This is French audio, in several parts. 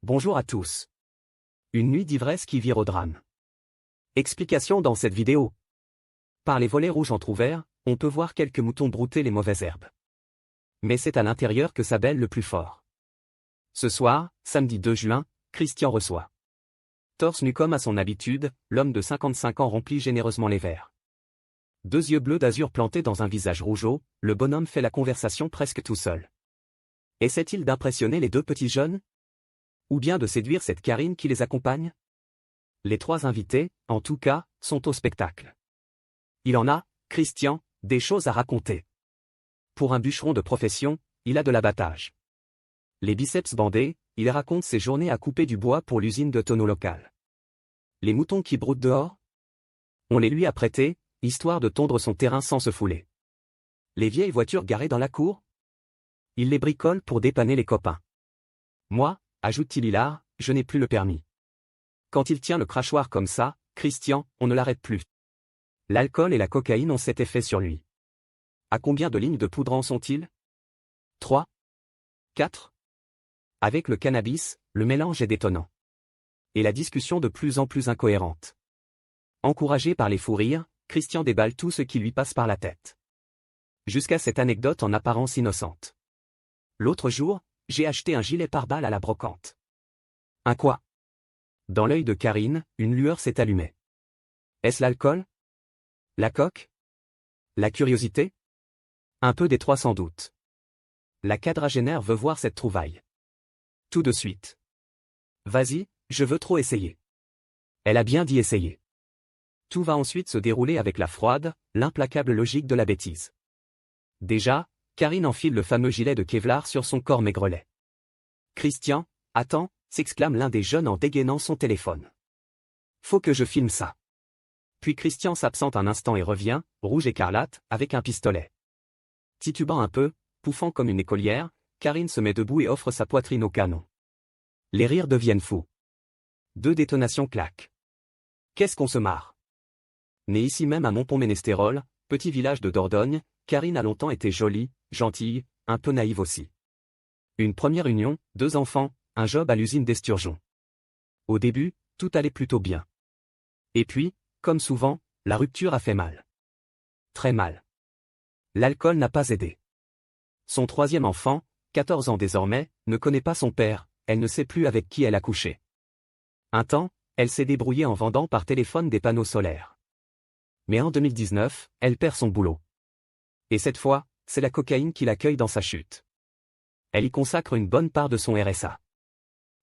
Bonjour à tous. Une nuit d'ivresse qui vire au drame. Explication dans cette vidéo. Par les volets rouges entr'ouverts, on peut voir quelques moutons brouter les mauvaises herbes. Mais c'est à l'intérieur que ça bêle le plus fort. Ce soir, samedi 2 juin, Christian reçoit. Torse nu comme à son habitude, l'homme de 55 ans remplit généreusement les verres. Deux yeux bleus d'azur plantés dans un visage rougeau, le bonhomme fait la conversation presque tout seul. Essaie-t-il d'impressionner les deux petits jeunes? Ou bien de séduire cette Karine qui les accompagne? Les trois invités, en tout cas, sont au spectacle. Il en a, Christian, des choses à raconter. Pour un bûcheron de profession, il a de l'abattage. Les biceps bandés, il raconte ses journées à couper du bois pour l'usine de tonneaux locale. Les moutons qui broutent dehors? On les lui a prêtés, histoire de tondre son terrain sans se fouler. Les vieilles voitures garées dans la cour? Il les bricole pour dépanner les copains. Moi, ajoute-t-il hilar, je n'ai plus le permis. Quand il tient le crachoir comme ça, Christian, on ne l'arrête plus. L'alcool et la cocaïne ont cet effet sur lui. À combien de lignes de poudre en sont-ils? 3? 4? Avec le cannabis, le mélange est détonnant. Et la discussion de plus en plus incohérente. Encouragé par les fous rires, Christian déballe tout ce qui lui passe par la tête. Jusqu'à cette anecdote en apparence innocente. L'autre jour, j'ai acheté un gilet pare-balles à la brocante. Un quoi? Dans l'œil de Karine, une lueur s'est allumée. Est-ce l'alcool? La coque? La curiosité? Un peu des trois sans doute. La quadragénaire veut voir cette trouvaille. Tout de suite. Vas-y, je veux trop essayer. Elle a bien dit essayer. Tout va ensuite se dérouler avec la froide, l'implacable logique de la bêtise. Déjà, Karine enfile le fameux gilet de Kevlar sur son corps maigrelet. Christian, attends, s'exclame l'un des jeunes en dégainant son téléphone. Faut que je filme ça. Puis Christian s'absente un instant et revient, rouge écarlate, avec un pistolet. Titubant un peu, pouffant comme une écolière, Karine se met debout et offre sa poitrine au canon. Les rires deviennent fous. Deux détonations claquent. Qu'est-ce qu'on se marre? Née ici même à Montpont-Ménestérol, petit village de Dordogne, Karine a longtemps été jolie, gentille, un peu naïve aussi. Une première union, 2 enfants, un job à l'usine d'Esturgeon. Au début, tout allait plutôt bien. Et puis, comme souvent, la rupture a fait mal. Très mal. L'alcool n'a pas aidé. Son 3e enfant, 14 ans désormais, ne connaît pas son père, elle ne sait plus avec qui elle a couché. Un temps, elle s'est débrouillée en vendant par téléphone des panneaux solaires. Mais en 2019, elle perd son boulot. Et cette fois, c'est la cocaïne qui l'accueille dans sa chute. Elle y consacre une bonne part de son RSA.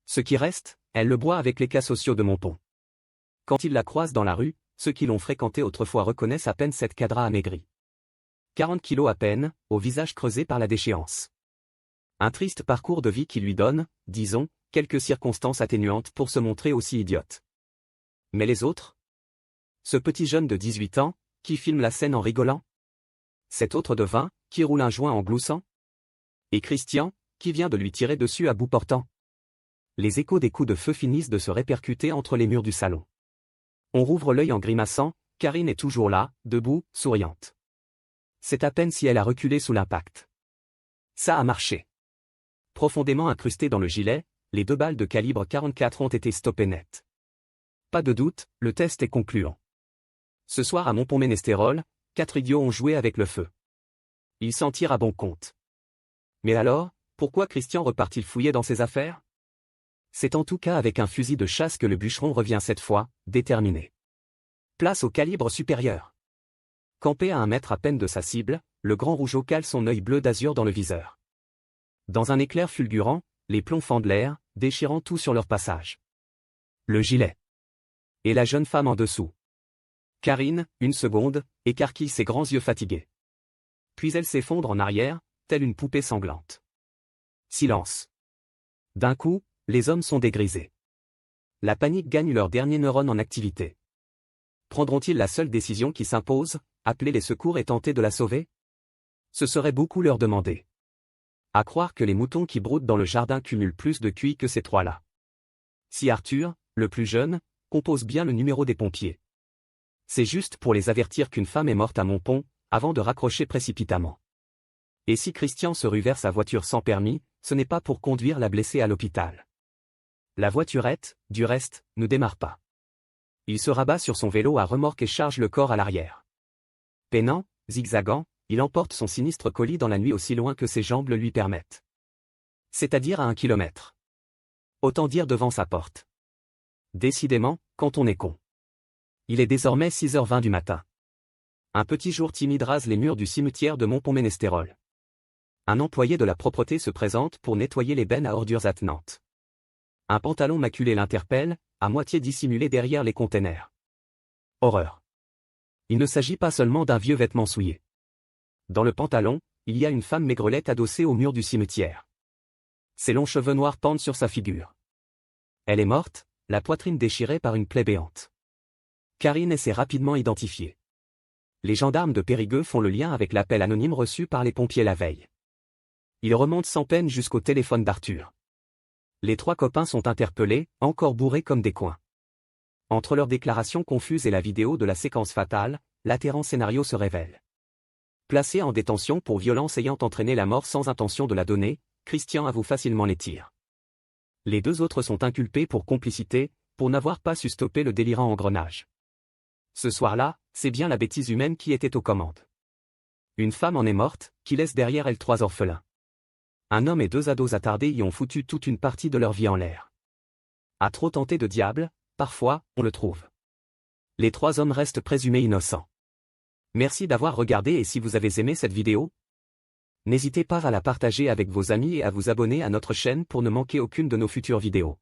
Ce qui reste, elle le boit avec les cas sociaux de Montpont. Quand ils la croisent dans la rue, ceux qui l'ont fréquentée autrefois reconnaissent à peine cette cadra amaigrie. 40 kilos à peine, au visage creusé par la déchéance. Un triste parcours de vie qui lui donne, disons, quelques circonstances atténuantes pour se montrer aussi idiote. Mais les autres? Ce petit jeune de 18 ans, qui filme la scène en rigolant? Cet autre de 20, qui roule un joint en gloussant? Et Christian, qui vient de lui tirer dessus à bout portant? Les échos des coups de feu finissent de se répercuter entre les murs du salon. On rouvre l'œil en grimaçant, Karine est toujours là, debout, souriante. C'est à peine si elle a reculé sous l'impact. Ça a marché. Profondément incrustées dans le gilet, les 2 balles de calibre 44 ont été stoppées net. Pas de doute, le test est concluant. Ce soir à Montpont-Ménestérol, 4 idiots ont joué avec le feu. Ils s'en tirent à bon compte. Mais alors, pourquoi Christian repart-il fouiller dans ses affaires? C'est en tout cas avec un fusil de chasse que le bûcheron revient cette fois, déterminé. Place au calibre supérieur. Campé à 1 mètre à peine de sa cible, le grand rougeau cale son œil bleu d'azur dans le viseur. Dans un éclair fulgurant, les plombs fendent l'air, déchirant tout sur leur passage. Le gilet. Et la jeune femme en dessous. Karine, une seconde, écarquille ses grands yeux fatigués. Puis elle s'effondre en arrière, telle une poupée sanglante. Silence. D'un coup, les hommes sont dégrisés. La panique gagne leurs derniers neurones en activité. Prendront-ils la seule décision qui s'impose, appeler les secours et tenter de la sauver? Ce serait beaucoup leur demander. À croire que les moutons qui broutent dans le jardin cumulent plus de QI que ces trois-là. Si Arthur, le plus jeune, compose bien le numéro des pompiers. C'est juste pour les avertir qu'une femme est morte à Montpont, avant de raccrocher précipitamment. Et si Christian se rue vers sa voiture sans permis, ce n'est pas pour conduire la blessée à l'hôpital. La voiturette, du reste, ne démarre pas. Il se rabat sur son vélo à remorque et charge le corps à l'arrière. Peinant, zigzagant, il emporte son sinistre colis dans la nuit aussi loin que ses jambes le lui permettent. C'est-à-dire à 1 kilomètre. Autant dire devant sa porte. Décidément, quand on est con. Il est désormais 6h20 du matin. Un petit jour timide rase les murs du cimetière de Montpont-Ménestérol. Un employé de la propreté se présente pour nettoyer les bennes à ordures attenantes. Un pantalon maculé l'interpelle, à moitié dissimulé derrière les containers. Horreur. Il ne s'agit pas seulement d'un vieux vêtement souillé. Dans le pantalon, il y a une femme maigrelette adossée au mur du cimetière. Ses longs cheveux noirs pendent sur sa figure. Elle est morte, la poitrine déchirée par une plaie béante. Karine s'est rapidement identifiée. Les gendarmes de Périgueux font le lien avec l'appel anonyme reçu par les pompiers la veille. Ils remontent sans peine jusqu'au téléphone d'Arthur. Les 3 copains sont interpellés, encore bourrés comme des coings. Entre leurs déclarations confuses et la vidéo de la séquence fatale, l'atterrant scénario se révèle. Placé en détention pour violence ayant entraîné la mort sans intention de la donner, Christian avoue facilement les tirs. Les 2 autres sont inculpés pour complicité, pour n'avoir pas su stopper le délirant engrenage. Ce soir-là, c'est bien la bêtise humaine qui était aux commandes. Une femme en est morte, qui laisse derrière elle 3 orphelins. Un homme et 2 ados attardés y ont foutu toute une partie de leur vie en l'air. À trop tenter de diable, parfois, on le trouve. Les 3 hommes restent présumés innocents. Merci d'avoir regardé et si vous avez aimé cette vidéo, n'hésitez pas à la partager avec vos amis et à vous abonner à notre chaîne pour ne manquer aucune de nos futures vidéos.